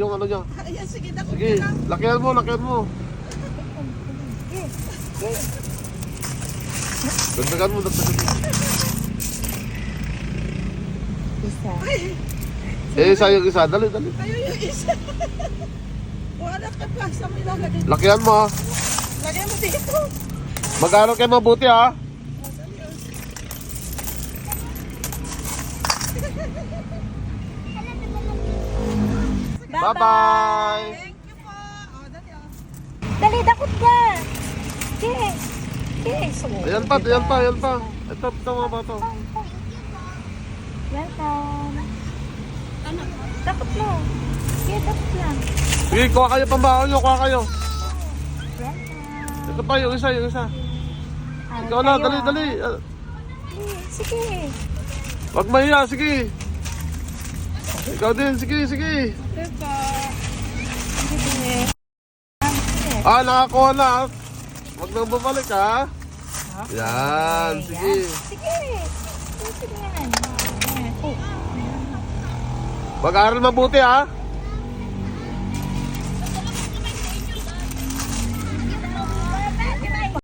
Yung ano niya. Ayan, sige na. Sige, lakihan mo, lakihan mo. Dagdagan mo, dagdagan mo. Isa. Isa yung isa. Dali, dali. Kayo yung isa. Wala ka pa sa may lalagay. Lakihan mo ha. Lagay mo dito. Mag-aaral kayo mabuti ha. Bye-bye! Thank you po. Oh, dali oh. Dali, dakot ka. Sige. Sige. Ayan pa, ayan pa, ayan pa. Ito mga bata. Welcome. Ano? Dakot mo. Sige, dakot lang. Sige, kuha kayo pambaon nyo, kuha kayo. Welcome. Ito pa, yung isa, yung isa. Aral Ikaw na, kayo, dali, ah. dali. Sige. Huwag mahiya, sige. Ikaw din, sige, sige. Diba? Sige. Ah, nakakuha na. Huwag nang bumalik ha. Yan, sige. Sige. Sige yan. Oh. Mag-aaral mabuti ha.